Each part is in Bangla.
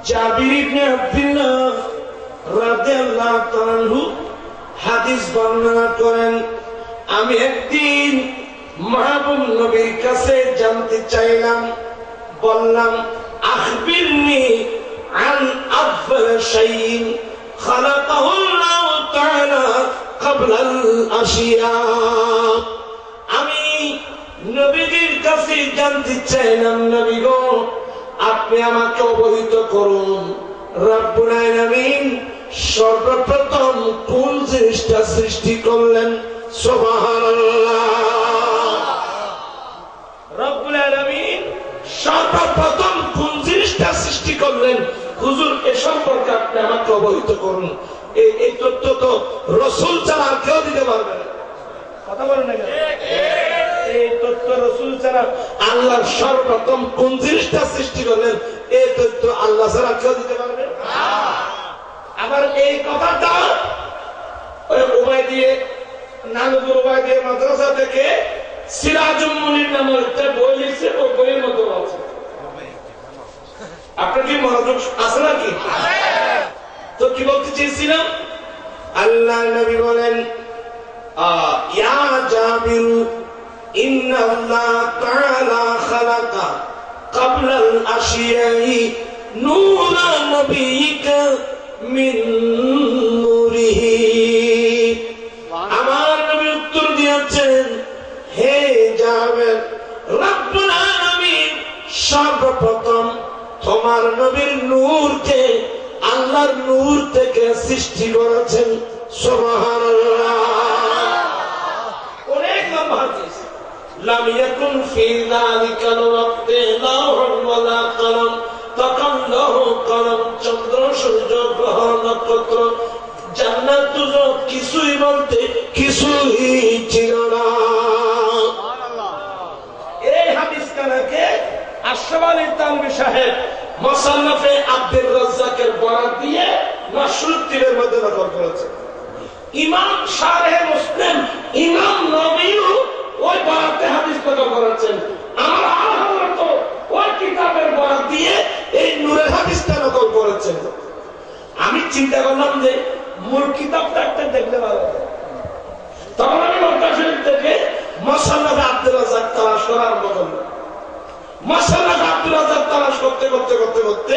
জাবির ইবনে আব্দুল্লাহ রাদিয়াল্লাহু তাআলা আনহু হাদিস বর্ণনা করেন, আমি একদিন মাহবুব নবীর কাছে জানতে চাইলাম, বললাম আখবিরনি আন আফল শাইইন খালাকাহু আল্লাহু তাআলা ক্বাবলা আল আশিয়া। আমি নবীর কাছে জানতে চাইলাম, নবী গো আপনি আমাকে অবহিত করুন, রব্বুল আলামিন সর্বপ্রথম কোন জিনিসটা সৃষ্টি করলেন? সুবহানাল্লাহ। রব্বুল আলামিন সর্বপ্রথম কোন জিনিসটা সৃষ্টি করলেন, হুজুর এ সম্পর্কে আপনি আমাকে অবহিত করুন। এই তথ্য তো রাসূল ছাড়া আর কেউ দিতে পারবে না। কথা বলেন না কেন? এই তথ্য রাসূল ছাড়া আল্লাহ সর্বপ্রথম কোন জিনিসটা সৃষ্টি করলেন, এই তথ্য আল্লাহ ছাড়া কেউ দিতে পারবে না। আবার এই কথাটা ওই উবাইদিয়া নানুদুর উবাইদিয়া মাদ্রাসা থেকে সিরাজুল মুনির নামে একটা বই লিখছে, ওই বইয়ের মতো আছে। আপনার কি মনোযোগ আছে নাকি? তো কি বলতে চেয়েছিলাম, আল্লাহ নবী বলেন ইয়া জাবির ইন্নাল্লাহ তাআলা খালাকা ক্বাবলা আল আশিয়াই নূরা নবিয়িকা মিন নূরিহি। আমার নবী উত্তর দিয়েছেন, হে জাবির, রব্বুল আলামিন সর্বপ্রথম তোমার নবীর নূরকে আল্লাহর নূর থেকে সৃষ্টি করেছেন। সুবহানাল্লাহ। অনেক লম্বা হাদিস। লাম ইয়াকুন ফি যালিকা ওয়াক্তে লাহুন ওয়ালা কলম, তখন লৌহ কলম চন্দ্র সূর্য গ্রহ নক্ষত্র জান্নাত দুজক কিছুই বলতে কিছুই ছিল না। এই হাদিস কানাকে আশরাফ আলী তানভী সাহেব মুসান্নাফে আব্দুর রাজ্জাকের বরাত দিয়ে মাশরুতির মধ্যে নকল করেছেন। ইমাম শারহে মুসলিম ইমাম নবীও ওই বরাতে হাদিস নকল করেছেন। আমার আলা হযরত ওই কিতাবের বরাত দিয়ে এই নূরের হাদিসটা নকল করেছেন। আমি চিন্তা করলাম যে মূল কিতাবটা একটা দেখলে ভালো হয়। তখন আমি মক্কা শরীফ থেকে মুসান্নাফে আব্দুর রাজ্জাক তালাশ করা আরম্ভ করলাম। মুসান্নাফে আব্দুর রাজ্জাক তালাশ করতে করতে করতে করতে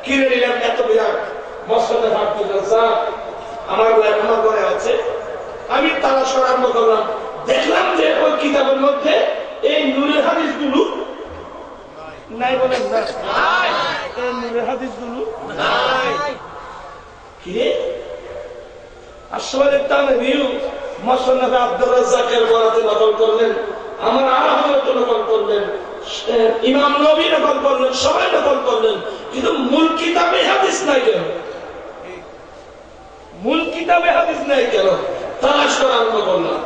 কিনে নিলাম এত বিরাট মুসান্নাফে আব্দুর রাজ্জাক। আমার ঘরে আছে। আমি তালাশ করা আরম্ভ করলাম, দেখলাম যে ওই কিতাবের মধ্যে এই নূরের হাদিসগুলো নাই। বলেন না, এই নূরের হাদিসগুলো নাই। কি আসলে তানভীও মুসান্নাফে আব্দুর রাজ্জাকের বরাতে নকল করলেন, আমার আলা হযরত নকল করলেন, ইমাম নবী নকল করলেন, সবাই নকল করলেন, কিন্তু মূল কিতাবে হাদিস নাই কেন? মূল কিতাবে হাদিস নাই কেন? তালাশ করা আরম্ভ করলাম।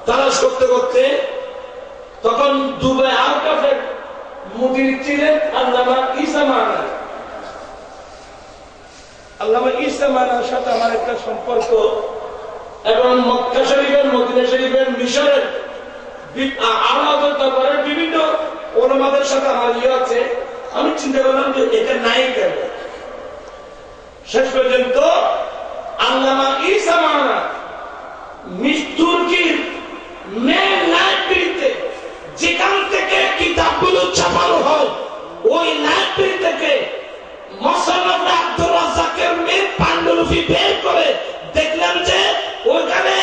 তালাশ করতে করতে তখন দুবাই আরকাফের মুদির ছিলেন আল্লামা ঈসা মানা। আল্লামা ঈসা মানার সাথে আমার একটা সম্পর্ক, এবং মক্কা শরীফের, মদিনা শরীফের, মিশরের আলাদা দরবারের বিভিন্ন ওলামাদের সাথে আমার আছে। আমি চিন্তা করলাম যে এটা নাই কেন? শেষ পর্যন্ত আল্লামা ঈসা মানা তুর্কির মেন লাইব্রেরিতে, যেখান থেকে কিতাবগুলো ছাপানো হয়, ওই লাইব্রেরি থেকে মুসান্নাফে আব্দুর রাজ্জাকের মেন পান্ডুলিপি বের করে দেখলাম যে ওইখানে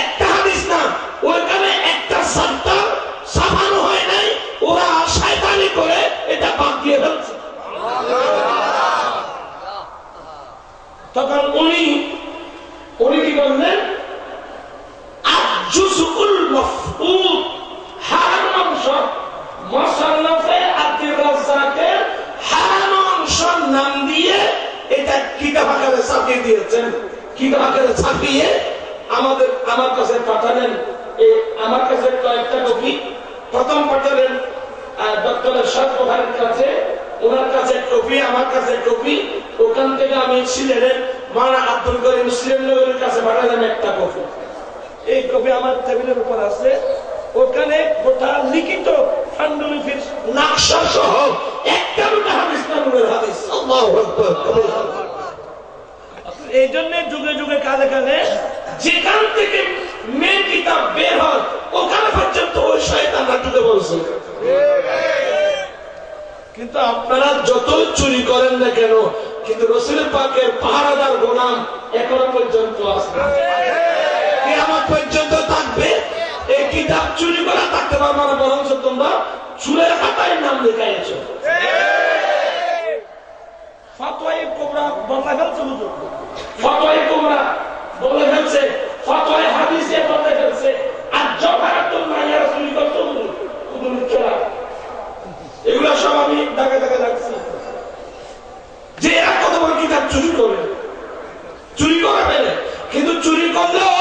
একটা হাদিস না, ওইখানে একটা সাত্তার ছাপানো হয় নাই। ওরা শয়তানি করে এটা বাদ দিয়ে ফেলছে। তখন উনি কি করলেন, আজ-জুজউল মাফকুদ হারাম অংশ মুসান্নাফে আব্দুর রাজ্জাকের হারাম অংশের নাম দিয়ে এটা কিতাব আকারে ছাপিয়ে দিয়েছেন। কিতাব আকারে ছাপিয়ে আমার কাছে পাঠালেন। আমার কাছে কয়েকটা কপি। প্রথম পাঠালেন ডক্টর এরশাদ বুখারীর কাছে, ওনার কাছে কপি, আমার কাছে কপি। ওখান থেকে আমি সিলেটের মাওলানা আব্দুল করিম মুসলিম নগরের কাছে পাঠালাম একটা কপি। এই কপি আমার টেবিলের উপর আছে। ওখানে গোটা লিখিত পান্ডুলিপির নকশা সহ একটা দুটা হাদিস না, নূরের হাদিস। আল্লাহু আকবার। এই জন্য যুগে যুগে কালে কালে যেখান থেকে মেন কিতাব বের হয় ওখানে পর্যন্ত ওই শয়তানরা ঢুকে বলছে। কিন্তু আপনারা যত চুরি করেন না কেন, কিন্তু রাসূল পাকের পাহারাদার গোলাম এখনো পর্যন্ত আছে, কিয়ামত পর্যন্ত থাকবে। এই কিতাব চুরি করা থাকতে পারবে না, বরং তোমরা চুরের খাতায় নাম লেখাইছো। ফতোয়ায়ে কুবরা বদলা ফেলছে হুজুর, ফতোয়ায়ে কুবরা বলে ফেলছে, ফতোয়ায়ে হাদিসে বলে ফেলছে। আর জওহারাতুল মাইয়া চুরি করতে হুজুর চলা, এগুলো সব আমি দাগে দাগে রাখছি যে এরা কত বড় কিতাব চুরি করে, চুরি করাবে না। কিন্তু চুরি করলেও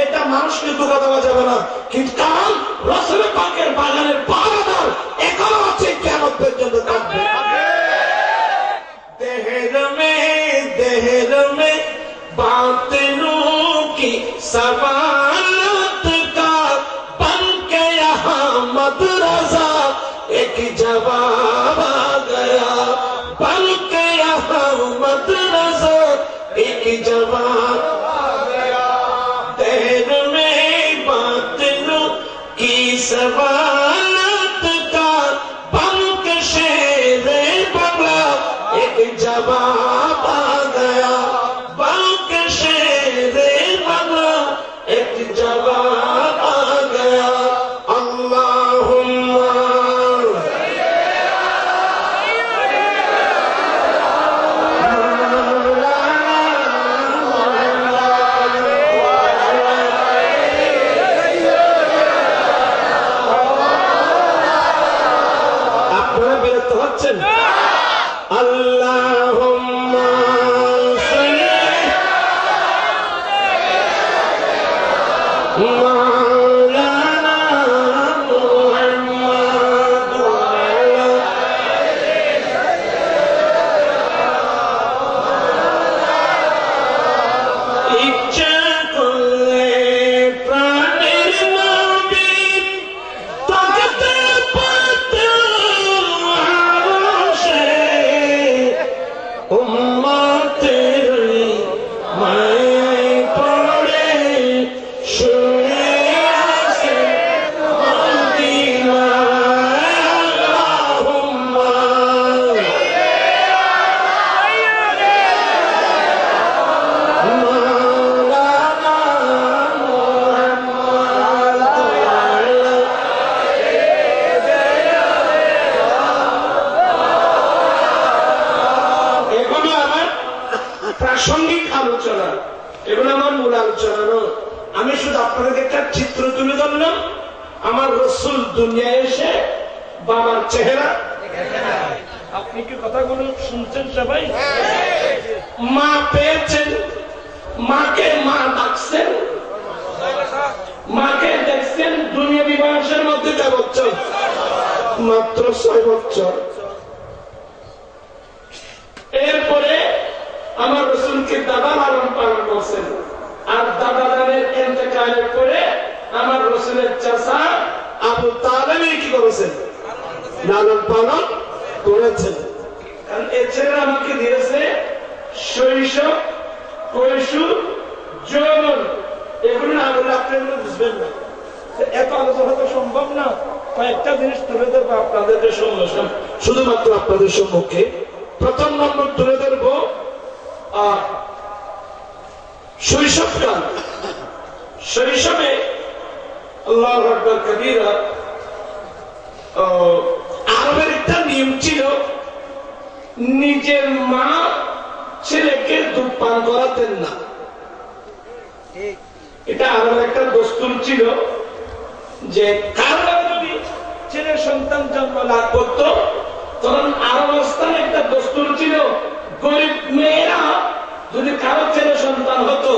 এটা মানুষকে ধোঁকা দেওয়া যাবে না। কিন্তু কারণ রাসূল পাকের বাগানের পাহারাদার এখনো আছে, কিয়ামত পর্যন্ত থাকবে। देहर में बातिनों की सवालत का बन के यहाँ मदरसा एक जवाब आ गया, बन के यहाँ मदरसा एक जवाब आ गया। देहर में बातिनों की सवालत का बन के शेरे बंगला एक जवाब आ गया, बल्कि शेरे बंगला एक जवाब आ गया। अल्लाहुम्मा আপনারা বিরক্ত হচ্ছেন? আল্লাহুম্মা সাল্লি মাওলানা মুহাম্মদ ইচ্ছা করলে প্রাণের নবী তাকতে উম্মতের মায়ায় পড়ে শুয়ে আছে মদিনায়। আল্লাহুম্মা মাওলানা মুহাম্মদ। এগুলো আমার প্রাসঙ্গিক আলোচনা, এগুলো আমার মূল আলোচনা নয়। আমি শুধু আপনাদেরকে একটা চিত্র তুলে ধরলাম। আমার রাসূল দুনিয়ায় এসে বাবার চেহারা, আপনি কি কথাগুলো শুনছেন সবাই? মা পেয়েছেন, মাকে মা ডাকছেন, মাকে দেখছেন দুনিয়া বিবাহের মধ্যে 4 বছর, মাত্র 6 বছর। এরপরে আমার রাসূলকে দাদা লালন পালন করছেন, আর দাদা দানের ইন্তেকালের পরে আমার রাসূলের চাচা আবু তালেব কি করেছেন? লালন পালন করেছেন। কারণ এই ছেলেরা আমাকে দিয়েছে শৈশব, কৈশোর, যৌবন। এগুলো না বলে আপনি বুঝবেন না। এত আলোচনা তো সম্ভব না। কয়েকটা জিনিস তুলে ধরবো আপনাদের সম্মুখে, শুধুমাত্র আপনাদের সম্মুখে। প্রথম নম্বর তুলে ধরবো শৈশবকাল। শৈশবে আল্লাহু আকবার কবীরা, আরবের একটা নিয়ম ছিল, নিজের মা ছেলেকে দুধ পান করাতেন না। এটা আরবের একটা দস্তুর ছিল যে কারো যদি ছেলে সন্তান জন্ম লাভ করত, তখন আরব স্থানে একটা দস্তুর ছিল, গরিব মেয়েরা যদি কারো ছেলে সন্তান হতো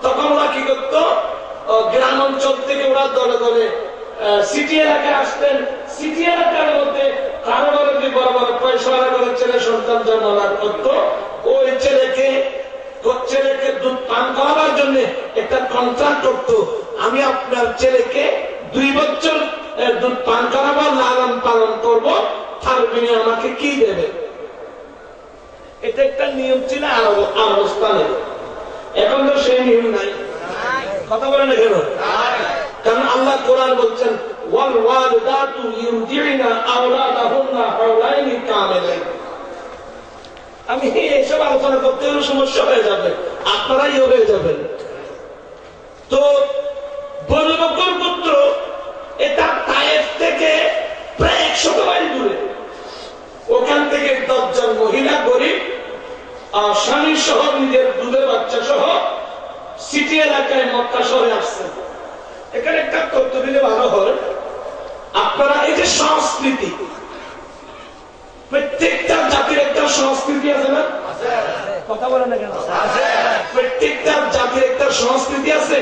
তখন ওরা কি করত, গ্রাম অঞ্চল থেকে ওরা দলে দলে সিটি এলাকায় আসতেন। সিটি এলাকার মধ্যে কারো যদি বড় বড় পয়সা করে ছেলে সন্তান জন্ম লাভ করত, ওই ছেলেকে দুধ পান করাবার জন্য একটা কন্ট্রাক্ট করতো, আমি আপনার ছেলেকে 2 বছর দুধ পান করাবার লালন পালন করবো, তার বিনিময়ে আমাকে কি দেবে? এটা একটা নিয়ম ছিল আরব স্থানে। এখন তো সেই নিয়ম নাই। কথা বলে না কেন? কারণ আল্লাহ কোরআন বলছেন ওয়াল ওয়ালিদাতু ইউরদিনা আওলাদাহুন্না হাওলাইনি কামিলাইন। আমি এইসব আলোচনা করতে হলে সমস্যা হয়ে যাবে, আপনারাই হয়ে যাবেন। তো বনু বকর পুত্র এটা তায়েফ থেকে প্রায় 100 মাইল দূরে। ওখান থেকে 10 জন মহিলা গরিব স্বামী সহ নিজের দুধের বাচ্চা সহ সিটি এলাকায় মক্কা শহরে আসছে। এখানে একটা তথ্য দিলে ভালো হয়। আপনারা এই যে সংস্কৃতি, প্রত্যেকটা জাতির একটা সংস্কৃতি আছে না? কথা বলে না কেন? প্রত্যেকটা জাতির একটা সংস্কৃতি আছে।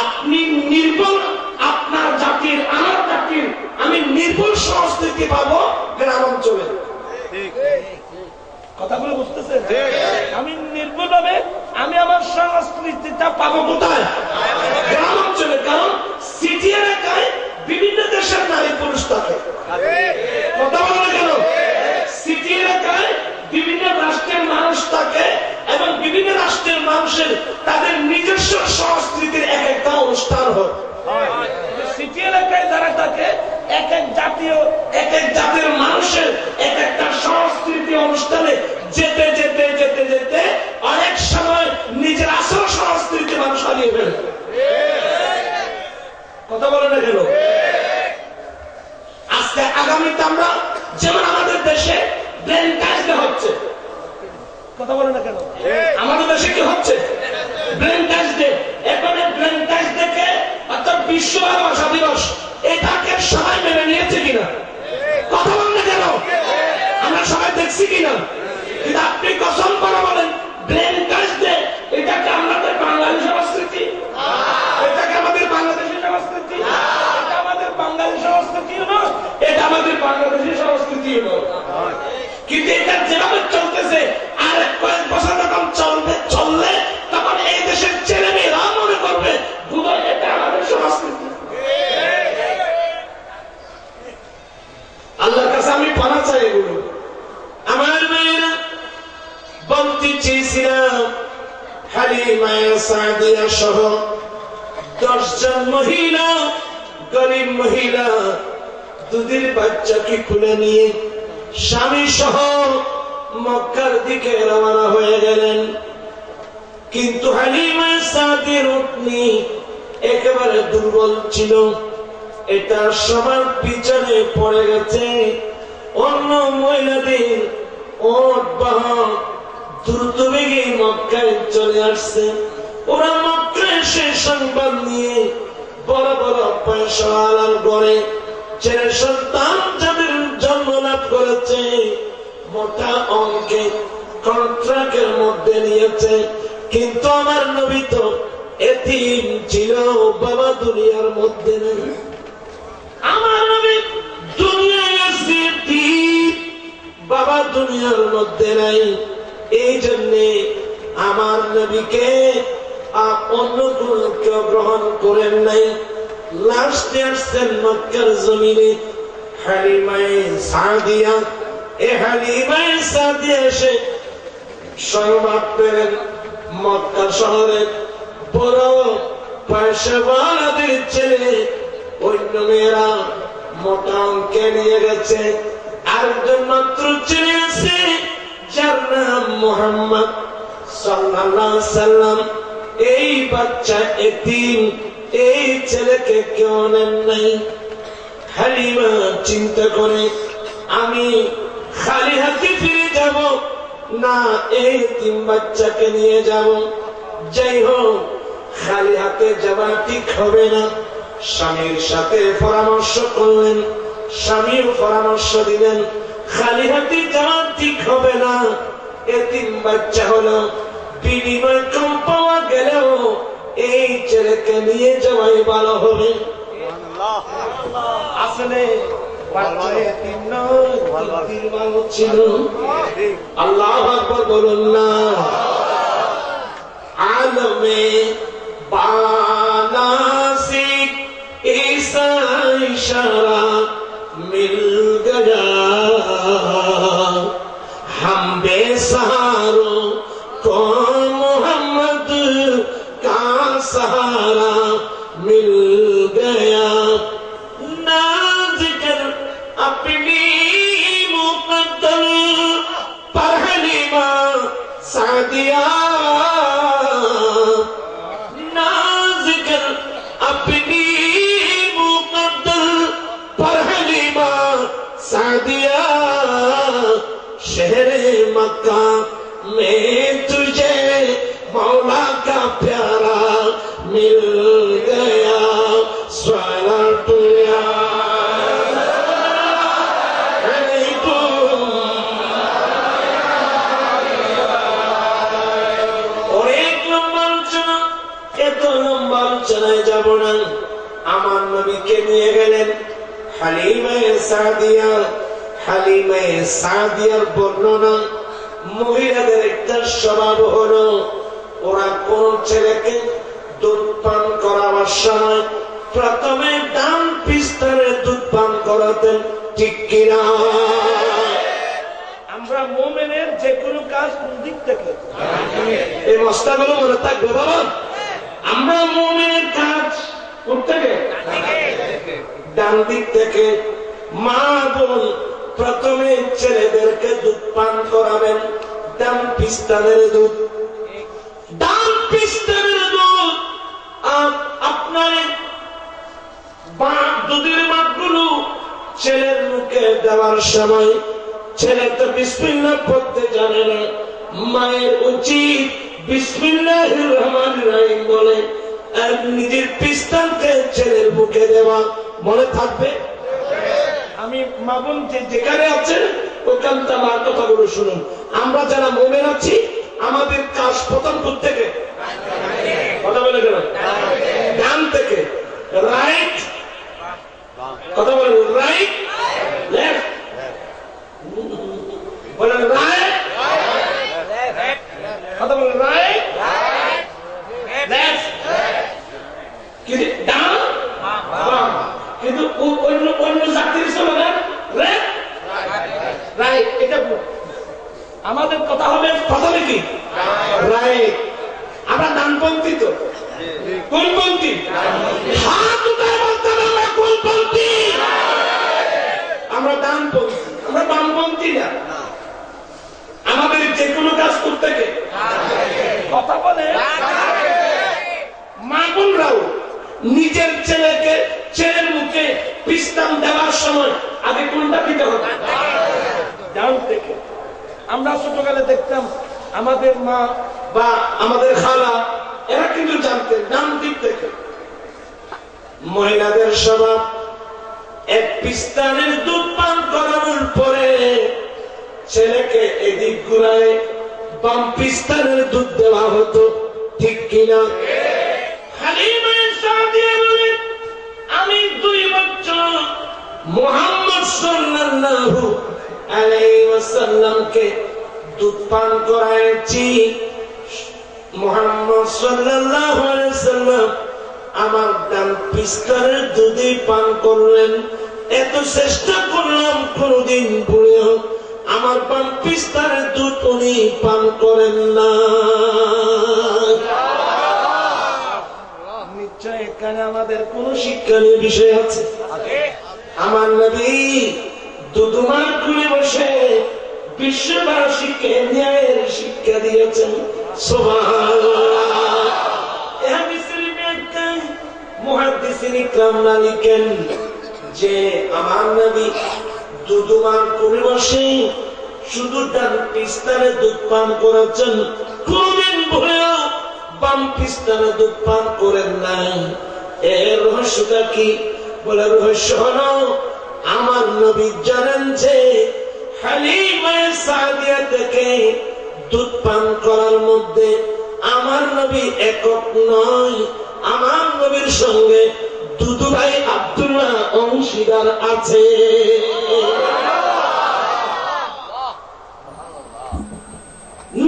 আপনি নির্ভুল, আপনার জাতির আমার জাতির আমি নির্ভুল সংস্কৃতি পাবো গ্রাম অঞ্চলে। কথাগুলো বুঝতেছেন? আমি নির্ভুল ভাবে আমি আমার সংস্কৃতিটা পাবো কোথায়? গ্রাম অঞ্চলে। কারণ সিটি এলাকায় বিভিন্ন দেশের নারী পুরুষ থাকে। কথা বলে না কেন? সিটি এলাকায় বিভিন্ন রাষ্ট্রের মানুষ থাকে এবং বিভিন্ন রাষ্ট্রের মানুষের তাদের নিজস্ব সংস্কৃতির এক একটা অনুষ্ঠান হয়। সিটি এলাকায় যারা থাকে এক এক জাতির মানুষের এক একটা সংস্কৃতি অনুষ্ঠানে যেতে যেতে যেতে যেতে অনেক সময় নিজের আসল সংস্কৃতি মানুষ হারিয়ে ফেলে। কথা বলে না কেন? আজকে আগামীতে আমরা যেমন আমাদের দেশে ব্রেন টাচ হচ্ছে। কথা বলে না কেন? আমাদের দেশে কি হচ্ছে? Brain touch day. এখন ব্রেন টাচ ডেকে অর্থাৎ বিশ্ব ভাষা দিবস, এটাকে সবাই মেনে নিয়েছে কিনা? কথা বলেন না কেন? আমরা সবাই দেখছি কিনা? কিন্তু আপনি কসম করে বলেন ব্রেন টাচ ডে এটাকে আমাদের বাঙালি সংস্কৃতি, এটাকে আমাদের বাংলাদেশি সংস্কৃতি, এটা আমাদের বাঙালি সংস্কৃতি নয়, এটা আমাদের বাংলাদেশি সংস্কৃতি নয়। কিন্তু এটা যেভাবে চলতেছে আর কয়েক বছর যখন চললে তখন এই দেশের ছেলে মেয়েরা মনে করবে বোধহয় এটা আমাদের সংস্কৃতি। আল্লাহর কাছে আমি পানা চাই এগুলো। আমার মেয়েরা বলতে চেয়েছিলাম হালিমা সাদিয়া সহ 10 জন মহিলা, গরিব মহিলা দুধের বাচ্চাকে খুলে নিয়ে স্বামী সহ মক্কার দিকে রওনা হয়ে গেলেন। কিন্তু হালিমা সাদির উটনি একেবারে দুর্বল ছিল, এটা সবার পিছনে পড়ে গেছে। অন্য মহিলাদের ওট বাহন দ্রুত বেগে মক্কায় চলে আসছে। ওরা মক্কায় এসে সংবাদ নিয়ে বড় বড় পয়সাওয়ালার ঘরে ছেলে সন্তান যাদের জন্ম লাভ করেছে মোটা অঙ্কে কন্ট্রাক্টের মধ্যে নিয়েছে। কিন্তু আমার নবী তো এতিম ছিল, বাবা দুনিয়ার মধ্যে নেই। আমার নবী দুনিয়ায় আছে এতিম, বাবা দুনিয়ার মধ্যে নাই। এই জন্যে আমার নবীকে অন্য কোন কেউ গ্রহণ করেন নাই। লাস্টে আসছেন মক্কার জমিনে হালিমায়ে সাদিয়া। এ হালিমায়ে সাদিয়া এসে সংবাদ পেলেন মক্কা শহরে বড় পয়সাওয়ালাদের ছেলে অন্য মেয়েরা মোটা অঙ্কে নিয়ে গেছে। আরেকজন মাত্র ছেলে আছে যার নাম মুহাম্মদ সাল্লাল্লাহু আলাইহি সাল্লাম। এই বাচ্চা এতিম, এই ছেলেকে কেউ নেন নাই। হালিমা চিন্তা করে আমি খালি হাতে ফিরে যাব না এই এতিম বাচ্চাকে নিয়ে যাব। যাই হোক খালি হাতে যাওয়া ঠিক হবে না। স্বামীর সাথে পরামর্শ করলেন, স্বামীও পরামর্শ দিলেন খালি হাতে যাওয়া ঠিক হবে না। এতিম বাচ্চা হলো, বিনিময় কম পাওয়া গেলেও এই ছেলেকে নিয়ে যাওয়াই ভালো হবে। আসলে ছিল। আল্লাহু আকবার বলুন না। আলমে বানাসি ঈসা ইশারা মিল গয়া, हम बेस सहारों को मोहम्मद का सहारा मिल गया ना जिक्र अपनी मुकद्दर पर हलीमा सादिया ना जिक्र अपनी मुकद्दर पर हलीमा सादिया शहर मक्का में तुझे मौला का प्यारा मिल गया स्वलातु या अलैकुम। और एक लंबा आलोचना, এত লম্বা আলোচনায় যাব না। আমার নবীকে নিয়ে গেলেন হালিমায়ে সাদিয়া। হালিমায়ে সাদিয়ার বর্ণনা, মহিলাদের একটা স্বভাব হলো ওরা কোন ছেলেকে দুধ পান করাবার সময় প্রথমে ডান পিস্তলে দুধ পান করাতেন, ঠিক কিনা? আমরা মুমিনের যে কোনো কাজ কোন দিক থেকে, এই মশলাগুলো মনে থাকবে বাবা। আমরা মুমিনের কাজ কোন থেকে? ডান দিক থেকে। মা বোন প্রথমে ছেলেদেরকে দুধ পান করাবেন ডান পিস্তলের দুধ। ডান পিস্তলের দুধ আপনার দুধের বাটগুলো ছেলের মুখে দেওয়ার সময় ছেলে তো বিসমিল্লাহ পড়তে জানে না, মায়ের উচিত বিসমিল্লাহির রহমানির রহিম বলে আর নিজের পিস্তলকে ছেলের মুখে দেওয়া। মনে থাকবে? আমি মাবুন যেখানে আছেন ওখানটা আমার কথাগুলো শুনুন। আমরা যারা মুমিন আছি আমাদের কাজ প্রথম থেকে কথা বলে গেল ডান থেকে, রাইট কথা বলেন, রাইট লেফট বলেন, রাইট কথা বলেন, রাইট লেফট, কিন্তু ডান বাম। কিন্তু অন্য অন্য জাতির চলে রাইট, এটা আমাদের কথা হবে প্রথমে কি রাইট। আমরা ডানপন্থী তো, কোনপন্থী? হাত উঠায় বলতে হবে আমরা কোনপন্থী? আমরা ডানপন্থী, আমরা বামপন্থী না। আমাদের যে কোনো কাজ করতে গে কথা বলে মা বোনরাও নিজের ছেলেকে ছেলের মুখে পিস্তান দেওয়ার সময় আগে কোনটা দিতে হবে? ডান থেকে। আমরা ছোটকালে দেখতাম আমাদের মা বা আমাদের খালা এরা কিন্তু জানতেন ডান দিক থেকে। মহিলাদের স্বভাব এক পিস্তানের দুধ পান করানোর পরে ছেলেকে এদিক ঘুরায় বাম পিস্তানের দুধ দেওয়া হতো, ঠিক কিনা? হালিমায়ে সাদিয়া বলেন আমি 2 বছর মুহাম্মদ সাল্লাল্লাহু আলাইহি ওয়াসাল্লামকে দুধ পান করাইছি। মুহাম্মদ সাল্লাল্লাহু আলাইহি ওয়াসাল্লাম আমার ডান পিস্তলের দুধই পান করলেন। এত চেষ্টা করলাম কোনদিন ভুলেও আমার বাম পিস্তলের দুধ উনি পান করেন না। নিশ্চয় এখানে আমাদের কোন শিক্ষণীয় বিষয় আছে। আমার নবী দুধুমার খুলে বসে বিশ্ববাসীকে ন্যায়ের শিক্ষা দিয়েছেন। সুবহানাল্লাহ। মুহাদ্দিসিন ইকরামরা লিখেন যে আমার নবী দুধুমার খুলে বসে শুধু ডান পিস্তলে দুধ পান করেছেন, কোনদিন ভুলেও বাম পিস্তলে দুধ পান করেন নাই। এর রহস্যটা কি? বলে রহস্য হলো আমার নবী জানেন যে হালিমায়ে সাদিয়া থেকে দুধ পান করার মধ্যে আমার নবী একক নয়, আমার নবীর সঙ্গে দুদু ভাই আব্দুল্লাহ অংশীদার আছে।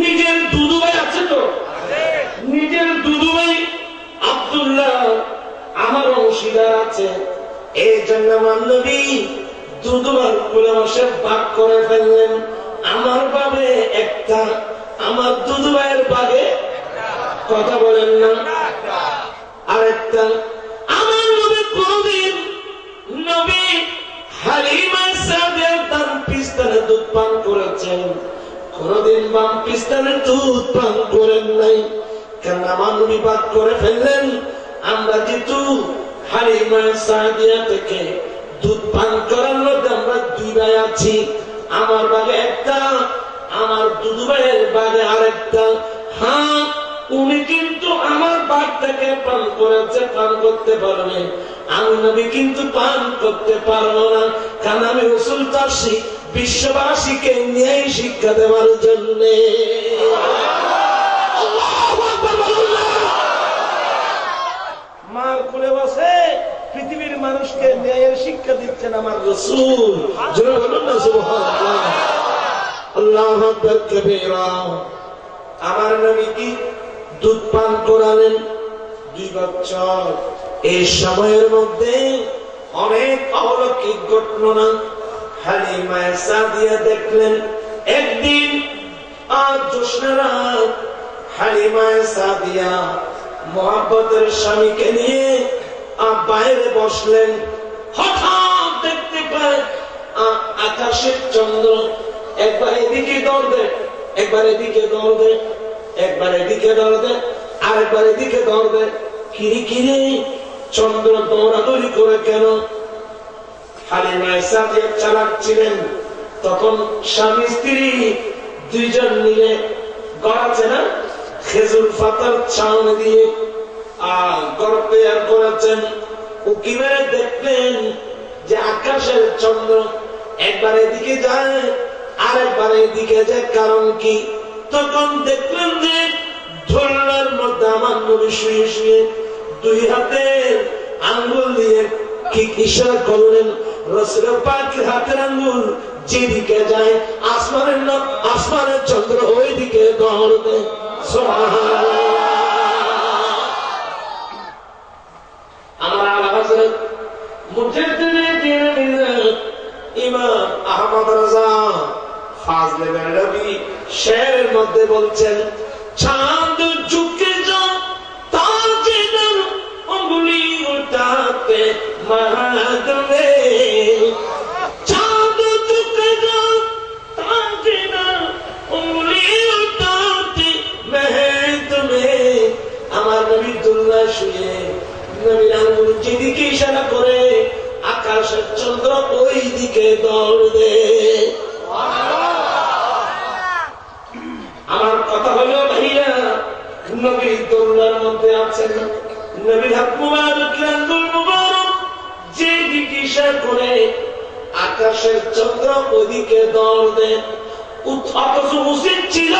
নিজের দুদু ভাই আছে তো, নিজের দুদু ভাই আব্দুল্লাহ আমার অংশীদার আছে। এই জন্য আমার নবী দুদু ভাই কোলে বসে ভাগ করে ফেললেন। আমার বাবে একটা, আমার দুধু ভাইয়ের বাগে কথা বলেন না আরেকটা। আমার নবী কোনদিন নবী হালিমা সাদিয়ার ডান পিস্তানে দুধ পান করেছেন, কোনদিন বাম পিস্তানে দুধ পান করেন নাই। কারণ আমার নবী বাদ করে ফেললেন, আমরা যেহেতু হালিমা সাদিয়া থেকে দুধ পান করার মধ্যে আমরা দুই ভাই আছি, আমার বাগে একটা, আমার দুধু ভাইয়ের বাগে আরেকটা। হ্যাঁ, উনি কিন্তু আমার বাগ থেকে পান করেছে, পান করতে পারবে, আমি নবী কিন্তু পান করতে পারবো না। কারণ আমি রাসূল চাচ্ছি বিশ্ববাসীকে নিয়ে শিক্ষা দেওয়ার জন্য। মা কোলে বসে পৃথিবীর মানুষকে ন্যায়ের শিক্ষা দিচ্ছেন আমার রাসূল। জোরে বলুন না সুবহানাল্লাহ। আল্লাহু আকবার কবীরা। আমার নবী কি দুধ পান করালেন 2 বছর। এই সময়ের মধ্যে অনেক অলৌকিক ঘটনা হালিমা সাদিয়া দেখলেন। একদিন আজ জ্যোৎস্না রাত, হালিমা সাদিয়া মোহাব্বতের স্বামীকে নিয়ে বাইরে বসলেন। হঠাৎ দেখতে পায় আকাশের চন্দ্র একবার এদিকে দৌড় দেয়, একবার এদিকে দৌড় দেয়, একবার এদিকে দৌড় দেয়, আরেকবার এদিকে দৌড় দেয়। কিরে কিরে চন্দ্র দৌড়াদৌড়ি করে কেন? হালিমা সাদিয়া চালাক ছিলেন। তখন স্বামী স্ত্রী দুইজন মিলে গড়াচ্ছে না খেজুর পাতার ছাউনি দিয়ে গড় তৈরি করেছেন। উকি মেরে দেখলেন যে আকাশের চন্দ্র একবার এদিকে যায় আরেকবার এদিকে যায়, কারণ কি? তখন দেখলেন যে ঝোলার মধ্যে আমার নবী শুয়ে শুয়ে 2 হাতের আঙ্গুল দিয়ে কি ইশারা করলেন। রাসূলের পাকের হাতের আঙ্গুল যেদিকে যায় আসমানের চন্দ্র ওই দিকে দৌড় দেয়। সুবহানাল্লাহ। আমার আলা হযরত মুজাদ্দিদিন মিল্লাত ইমাম আহমদ রাজা ফাজলে বেরলভী শেরের মধ্যে বলছেন, চাঁদ ঝুঁকে যাও তাজেদার উঙ্গলি উঠাতে মাদমে, চাঁদ ঝুঁকে যাও তাজেদার উঙ্গলি উঠাতে মাদমে। আমার নবী দুল্লা শুয়ে নবীর আঙ্গুল যেদিকে ইশারা করে আকাশের চন্দ্র ওই দিকে দৌড় দেয়। আমার কথা হলো ভাইয়া, নবী দোলনার মধ্যে আছেন, নবীর হাত মুবারক আঙ্গুল মুবারক যেদিকে ইশারা করে আকাশের চন্দ্র ওদিকে দৌড় দেয়। অথচ উচিত ছিল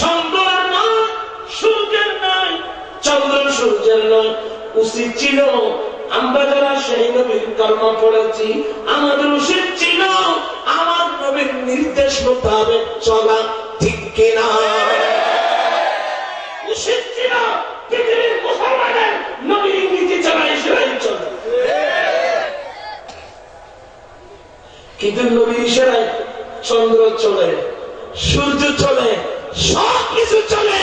চন্দ্রের নয়, সূর্যের নয়, চন্দ্র সূর্যের নয়, উচিত ছিল আমরা যারা সেই নবীর কলমা পড়েছি আমাদের উচিত ছিল আমার নবীর নির্দেশ মোতাবেক চলা, ঠিক কিনা? উচিত ছিল পৃথিবীর মুসলমানের নবীর নীতি চলা, ইসরাইল চলে। কিন্তু নবীর ইশারায় চন্দ্র চলে, সূর্য চলে, সব কিছু চলে,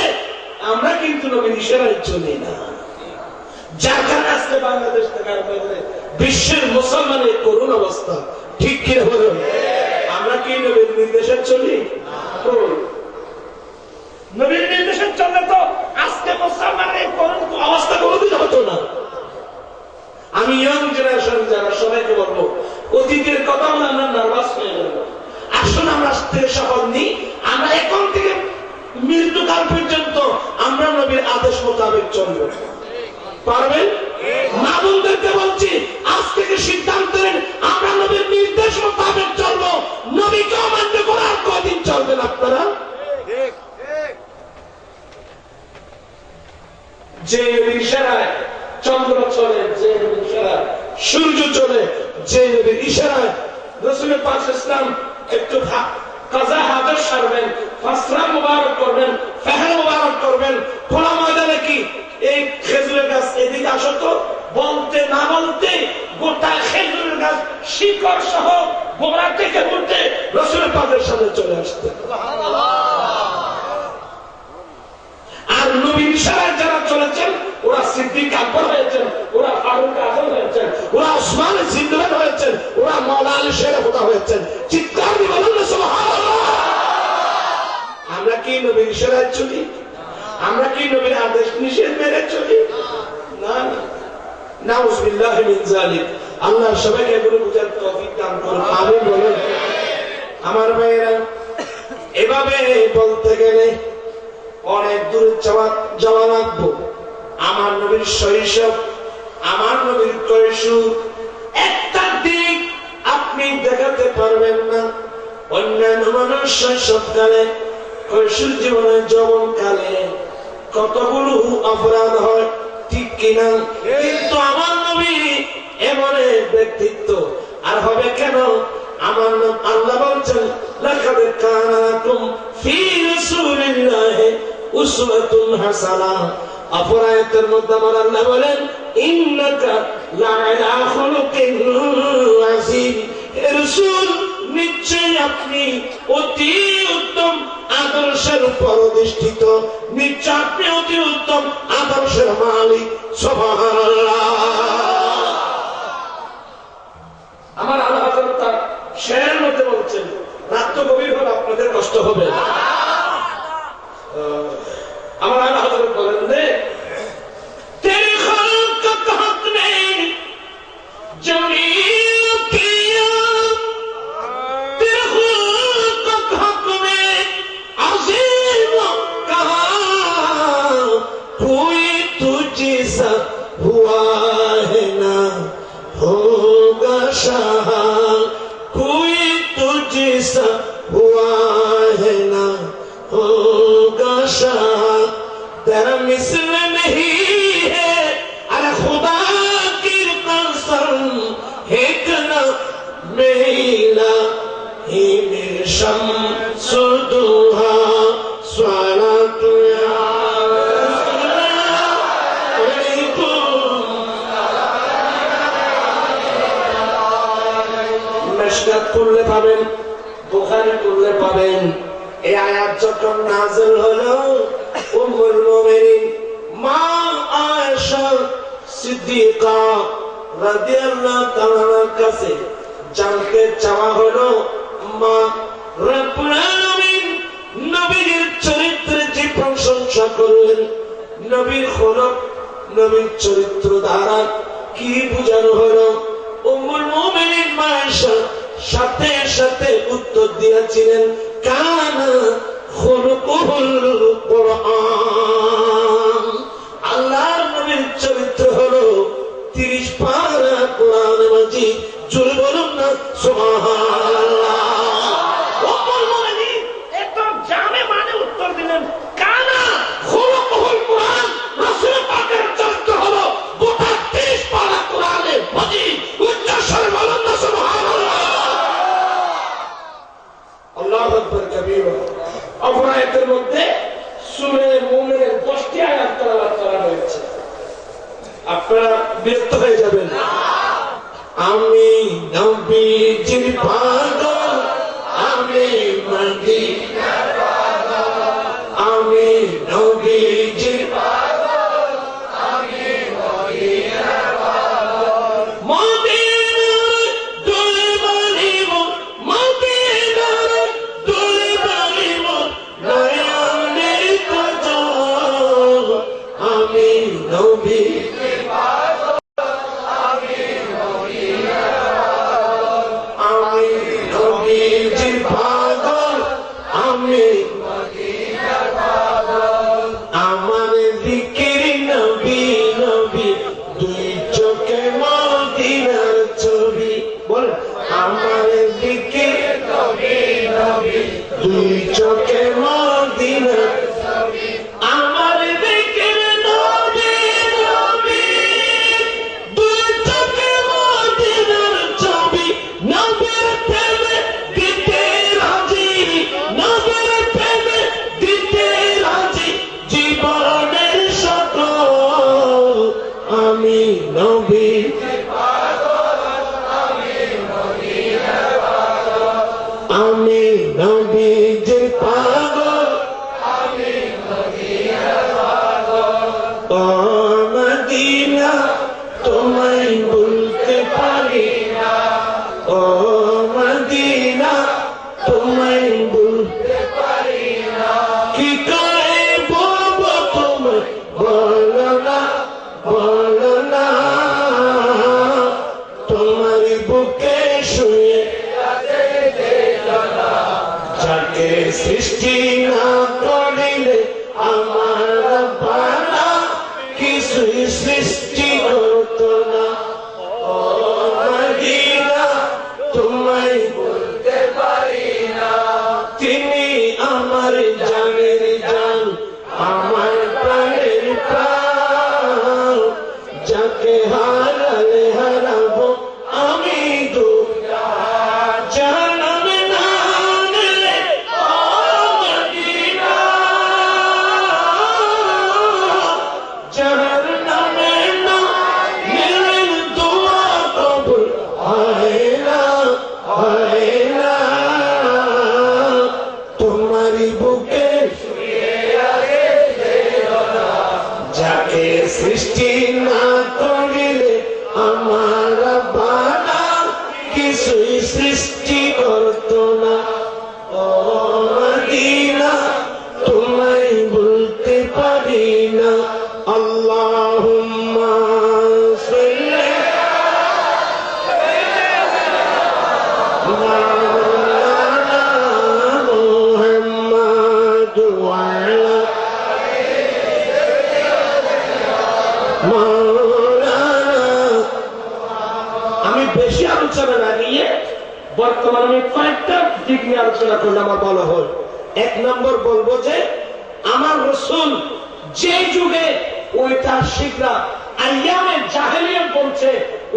আমরা কিন্তু নবীর ইশারায় চলি না। যার কারণে আজকে বাংলাদেশ থেকে বিশ্বের মুসলমানের করুণ অবস্থা, ঠিক কিনা বলুন? আমরা কি নবীর নির্দেশে চলি? নবীর নির্দেশে চললে তো আজকে মুসলমানের করুণ অবস্থা কোনোদিন হতো না। আমি ইয়ং জেনারেশন যারা সবাইকে বলবো, অতীতের কথা বলে আমরা নার্ভাস হয়ে যাব। আসুন আমরা থেকে শপথ নিই, আমরা এখন থেকে মৃত্যুকাল পর্যন্ত আমরা নবীর আদেশ মোতাবেক চলবো। পারবেন? মা বোনদেরকে বলছি, আজ থেকে সিদ্ধান্ত নেন আমরা নবীর নির্দেশ মোতাবেক চলবো। নবীকে অমান্য করে আর কদিন চলবেন আপনারা? যে ইশারায় চন্দ্র চলে, যে ইশারায় সূর্য চলে, যে ইশারায় রাসূল পাক ইসলাম একটু কাজা হাজার সারবেন, ফাসরা মুবারক করবেন, ফাহর মুবারক করবেন, খোলা ময়দানে কি এই খেজুরের গাছ এদিকে আসো তো বলতে না বলতে গোটা খেজুরের গাছ শিকড় সহ গোড়া থেকে উঠতে রাসূলের পাকের নবীর সামনে চলে আসতেন। আর নবীর ইশারায় যারা চলেছেন ওরা সিদ্দিক আকবর হয়েছেন, ওরা ফারুক আজম হয়েছেন, ওরা ওসমান জিন্দান হয়েছেন, ওরা মাওলানা আলী শের খোদা হয়েছেন। চিৎকার দিয়ে বলুন না সুবহানাল্লাহ। আমরা কি নবীর ইশারায় চলি? আমরা কি নবীর আদেশ নিষেধ মেনে চলি? না না, নাউযুবিল্লাহি মিন যালিক। আল্লাহ সবাইকে এগুলো বুঝার তৌফিক দান করুন, আমিন বলুন। আমার ভাইয়েরা, এভাবে বলতে গেলে অনেক দূর যাওয়া লাগবো। আমার নবীর শৈশব, আমার নবীর কৈশোর, একটা দিক আপনি দেখাতে পারবেন না। অন্যান্য মানুষ শৈশবকালে, কৈশোর জীবনে, যৌবনকালে কতগুলো অপরাধ হয়, ঠিক কিনা? কিন্তু আমার নবী এমন এক ব্যক্তিত্ব, আর হবে কেন? আমার আল্লাহ বলছেন লাকাদ কানা লাকুম ফী রাসূলিল্লাহি উসওয়াতুন হাসানাহ। অপরায়তের মধ্যে আমার আল্লাহ বলেন ইন্নাকা লাআলা খুলুকিন আযীম। হে রাসূল, নিশ্চয়ই আপনি অতি উত্তম আদর্শের উপর অধিষ্ঠিত, নিশ্চয় আপনি অতি উত্তম আদর্শের মালিক। সুবহানাল্লাহ। আমার আল্লাহ হযরত তার শেরের মধ্যে বলছেন, রাত তো গভীর হলে আপনাদের কষ্ট হবে। আমার আল্লাহ হযরত বলেন যে তেরে খালক কা হক নেই জমিন কিয়া, তেরে খালক কা হক মে আযীম কহা, কোই তুঝসা হুয়া है ना होगा शाह, कोई तुझसा हुआ है ना होगा शाह, तेरा मिसल नहीं है अरे खुदा की कसम, एक ना मेला ही में शम्स दुहा सलात या মেশকাত করলে পাবেন, বুখারী করলে পাবেন। এই আয়াত যখন নাযিল হলো, উম্মুল মুমিনিন মা আয়েশা সিদ্দিকা রাদিয়াল্লাহু তাআলার কাছে জানতে চাওয়া হলো, মা রব্বুল আলামিন নবীর চরিত্রের যে প্রশংসা করলেন, নবীর খুলক, নবীর চরিত্র দ্বারা কি বোঝানো হলো? উম্মুল মুমিনিন মা আয়েশা সাথে সাথে উত্তর দিয়েছিলেন, কানা খুলুকুল কুরআন। আল্লাহর নবীর চরিত্র হলো 30 পারা কোরআন মাজিদ। জোরে বলুন না সুবহানাল্লাহ। উম্মুল মুমিনিন এত জামে মানে উত্তর দিলেন, কানা খুলুকুল কুরআন। রাসূল পাকের চরিত্র হলো গোটা 30 পারা কোরআনে মাজিদ। উচ্চ স্বরে বলুন না সুবহানাল্লাহ। আল্লাহু আকবার কবীরা। অপরায়তের মধ্যে সূরা মুমিনের 10টি আয়াত তেলাওয়াত করা হয়েছে। আপনারা বিরক্ত হয়ে যাবেন। আমি নবীজির পাগল, আমি মদিনার পাগল, আমি নবীজির পাগল, আমি মদিনার পাগল। মদিনার দোলে বানিব, মদিনার দোলে বানিব, নয়নের কাজল, আমি নবীজির পাগল, আমি মদিনার পাগল, আমি নবীজির পাগল, সৃষ্টি না করিলে আমার বানা কিছুই সৃষ্টি করতো না। ও মদিনা তোমায় বলতে পারি না। আল্লাহুম্মা সাল্লি মাওলানা মুহাম্মদ ওয়া আলা মাওলানা। আমি বেশি আলোচনা না নিয়ে বর্তমানে আমি কয়েকটা দিক নিয়ে আলোচনা করলে আমার বলা হয়। এক নম্বর বলবো যে আমার রাসূল যে যুগে ওইটা শিখরা আইয়ামে জাহেলিয়াত বলছে,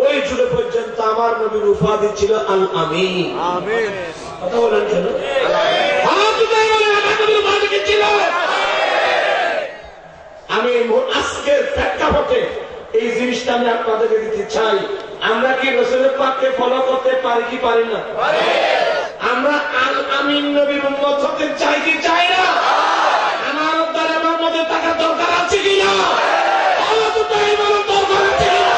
ওই যুগে পর্যন্ত আমার নবীর উপাধি ছিল আল আমিন। আমিন। কথা বলেন কেন? আমি আজকের প্রেক্ষাপটে এই জিনিসটা আমি আপনাদেরকে দিতে চাই। আমরা কি রাসূলের পাককে ফলো করতে পারি কি পারি না? আমরা আল আমিন নবীর উম্মত হতে চাই কি চাই না? আমার উদ্ধার আমার মধ্যে থাকার দরকার আছে কিনা? দরকার আছে কিনা?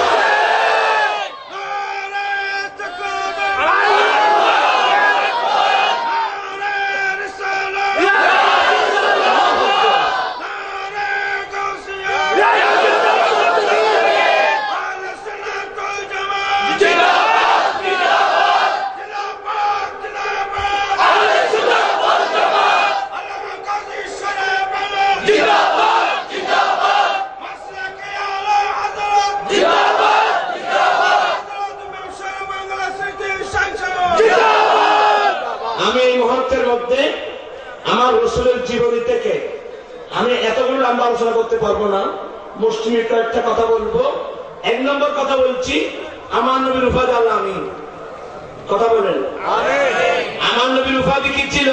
আমি এই মুহূর্তের মধ্যে আমার রাসূলের জীবনী থেকে আমি এতগুলো লম্বা আলোচনা করতে পারবো না। মুসলিমের কয়েকটা কথা বলবো। এক নম্বর কথা বলছি, আমার নবীর উপাধি আল আমিন। কথা বলেন। আমার নবীর উপাধি কি ছিল?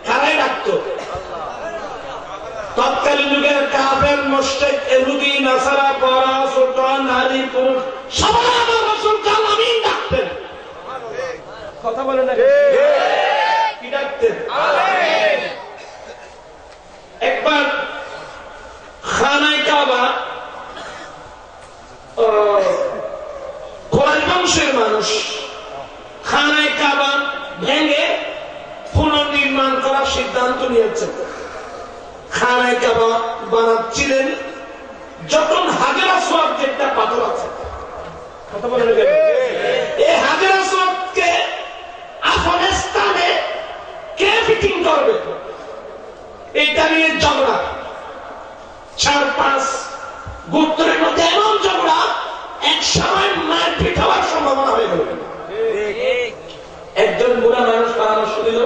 কারাই ডাকতো? তৎকালীন যুগের কাফের, মুশরিক, ইহুদি, নাসারা, পরা, সুলতান, নারী, পুরুষ সবাই আমার রাসূলকে আল আমিন ডাকতেন। কথা বলেন না? কি ডাকতেন? একবার খানায় কাবা কোরআন বংশের মানুষ খানায় কাবা ভেঙে পুনর্নির্মাণ করার সিদ্ধান্ত নিয়েছেন। খানায় কাবা বানাচ্ছিলেন যখন হাজের আসওয়াদ যেটা পাথর আছে। কথা বলেন কেন? এই হাজের আসওয়াদকে আফগানিস্তানে কে ফিটিং করবে, এটা নিয়ে ঝগড়া। 4-5 গোত্রের মধ্যে এমন ঝগড়া, এক সময় মারপিট হওয়ার সম্ভাবনা হয়ে গেল। একজন বুড়া মানুষ পরামর্শ দিল,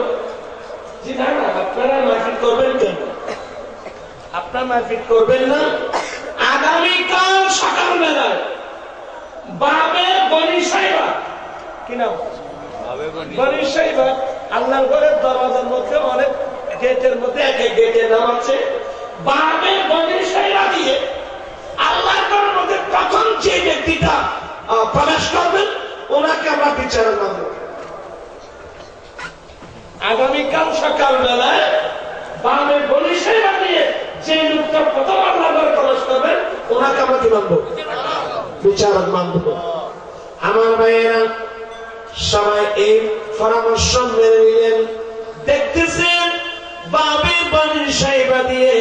জি না না, আপনারা মারপিট করবেন কেন? আপনার মারপিট করবেন না। আগামীকাল সকালবেলায় বাবে বনি সাহেবা, কি নাম? বনি সাহেবা আল্লাহর ঘরের দরওয়াজার মধ্যে অনেক গেটের মধ্যে এক এক গেটের নাম আছে। বাবে বনি সাহেবা দিয়ে আল্লাহর ঘরের মধ্যে প্রথম যে ব্যক্তিটা প্রবেশ করবেন ওনাকে আমরা বিচারের মানব। আগামীকাল সকালবেলায় বাবে বনি সাহেবা দিয়ে যে লোকটা প্রথম আল্লাহর ঘরে প্রবেশ করবেন ওনাকে আমরা কি মানব? বিচারক মানব। আমার ভাইয়েরা সবাই এই পরামর্শ মেনে নিলেন। দেখতেছেন বাবে বনি সাহেবা দিয়ে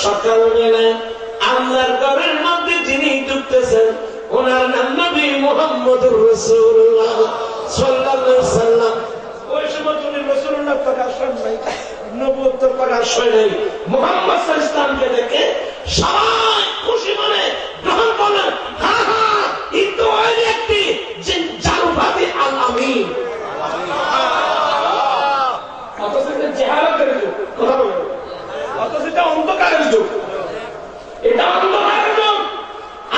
সকালবেলায় আল্লাহর ঘরের মধ্যে যিনি ঢুকতেছেন ওনার নাম নবী মুহাম্মদুর রাসূলুল্লাহ সাল্লাল্লাহু আলাইহি ওয়াসাল্লাম। ওই সময় তিনি রাসূলুল্লাহ প্রকাশ নাই, নবুয়ত প্রকাশ নাই। মুহাম্মদ সাল্লাল্লাহু আলাইহি ওয়াসাল্লামকে দেখে সবাই খুশি মনে গ্রহণ করলেন। হ্যাঁ হ্যাঁ, কিন্তু ওই ব্যক্তি যে যার উপাধি আল আমিন। অথচ এটা জেহালতের যুগ। কথা বলুন। অথচ এটা অন্ধকারের যুগ। এটা অন্ধকারের যুগ।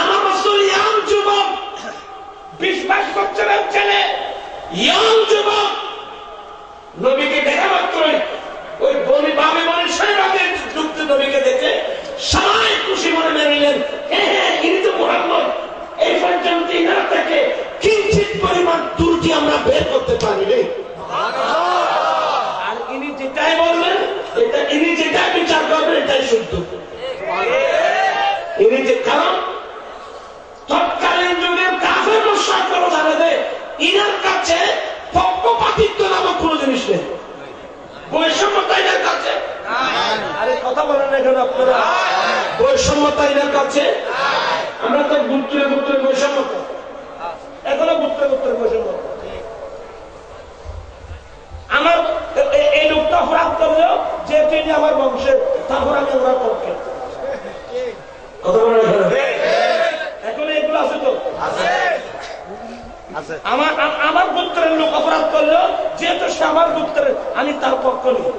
আমার রাসূল ইয়াং যুবক, 20-22 বছরের ছেলে, ইয়াং যুবক, নবীকে দেখা মাত্রই ওই বনি বাবে বনি সাহেবাদের যুক্ত নবীকে দেখে সবাই খুশি মনে মেনে নিলেন। হ্যাঁ, ইনি তো মুহাম্মদ। এই পর্যন্ত ইনার থেকে কিঞ্চিত পরিমাণ ত্রুটি আমরা বের করতে পারিনি। আর ইনি যেটাই বলবেন, এটা ইনি যেটা বিচার করবেন এটাই শুদ্ধ। আছে? আমরা তো গোত্রে গোত্রে বৈষম্য, এখনো গোত্রে গোত্রে বৈষম্য। আমার এই লোকটা অপরাধ করলেও যে তিনি আমার বংশের, তারপর আমি ওরা পক্ষে। কথা বলে এখন এগুলো আছে তো, আমার গোত্রের লোক অপরাধ করলেও যেহেতু সে আমার গোত্রের, আমি তার পক্ষ নিই।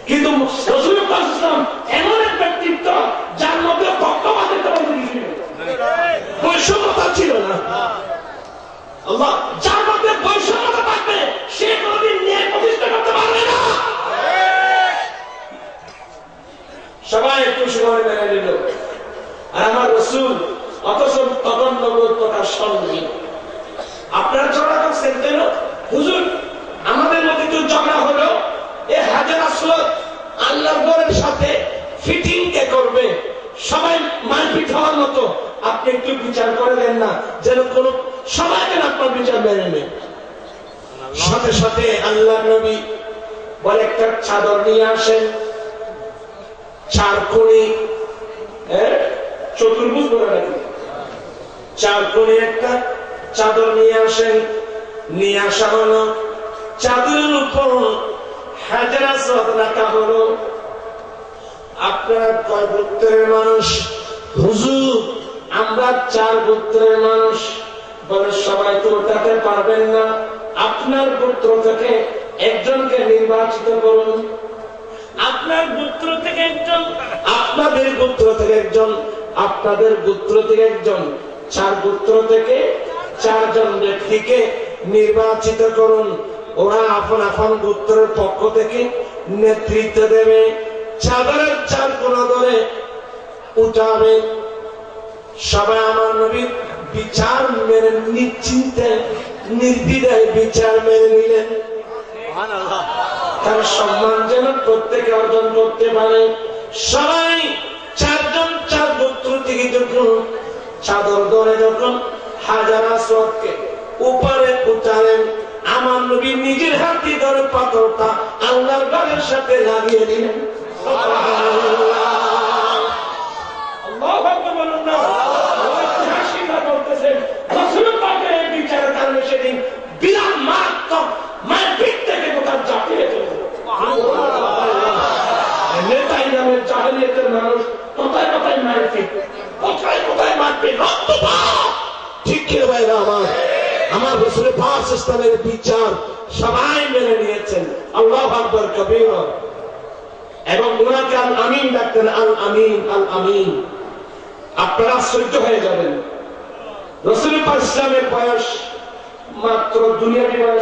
কিন্তু রাসূলুল্লাহ সাল্লাল্লাহু আলাইহি ওয়াসাল্লাম এমন এক ব্যক্তিত্ব যার মধ্যে পক্ষপাতিত্ব ছিল, বৈষম্যতা ছিল না। আল্লাহ যার মধ্যে বৈষম্যতা থাকবে সে কোনদিন ন্যায় প্রতিষ্ঠা করতে পারবে না। সবাই খুশি করে মেনে নিল, আর আমার রাসূল অথচ তখন নবুয়ত প্রকাশ হয়নি। আপনারা ঝগড়া করছেন কেন? হুজুর আমাদের মধ্যে একটু ঝগড়া হলো, এ হাজের আসওয়াদ আল্লাহর ঘরের সাথে ফিটিং কে করবে, সবাই মারপিট হওয়ার মতো, আপনি একটু বিচার করে দেন না, যেন কোন সবাই যেন আপনার বিচার মেনে নেন। সাথে সাথে আল্লাহ নবী বলে একটা চাদর নিয়ে আসেন, চার কোণে চতুর্ভুজ করে রাখেন, চার কোণে একটা চাদর নিয়ে আসেন। নিয়ে আসা হলো, চাদরের উপর হাজের আসওয়াদ রাখা হলো। আপনারা কয় গোত্রের মানুষ? হুজুর আমরা 4 গোত্রের মানুষ। বলে সবাই তো ওঠাতে পারবেন না, আপনার গোত্র থেকে একজনকে নির্বাচিত করুন। আপনার গোত্র থেকে একজন, আপনাদের গোত্র থেকে একজন, আপনাদের গোত্র থেকে একজন, 4 গোত্র থেকে 4 জন ব্যক্তিকে নির্বাচিত করুন। ওরা আপন আপন গোত্রের পক্ষ থেকে নেতৃত্ব দেবে, চাদরের 4 কোণ ধরে উঠাবে। সবাই আমার নবীর বিচার মেনে নিশ্চিন্তে নির্দ্বিধায় বিচার মেনে নিলেন। তার সম্মান যেন প্রত্যেকে অর্জন করতে পারে। সবাই 4 জন 4 গোত্র থেকে যখন চাদর ধরে যখন হাজার আসওয়াদকে উপরে উঠালেন, আমার নবী নিজের হাতে ধরে পাথরটা আল্লাহর ঘরের সাথে লাগিয়ে দিলেন। আল্লাহু আকবার বলুন না। হাসিনা বলতেছেন রাসূল পাকের এই বিচারের কারণে সেদিন বিরাট মারাত্মক মারপিট থেকে গোটা জাতি হয়েছে। নেতাই নামের জাহেলিয়াতের মানুষ কোথায় কোথায় মারপিট, কোথায় কোথায় মারপিট, রক্তপাত। ঠিক কি ভাইরা আমার রাসূলের পাক ইসলামের বিচার সবাই মেনে নিয়েছেন। আল্লাহু আকবার কবীরা। এবং ওনাকে আল আমিন ডাকতেন, আল আমিন আল আমিন। আপনারা আশ্চর্য হয়ে যাবেন, রাসূল পাক ইসলামের বয়স মাত্র দুনিয়াবি বয়স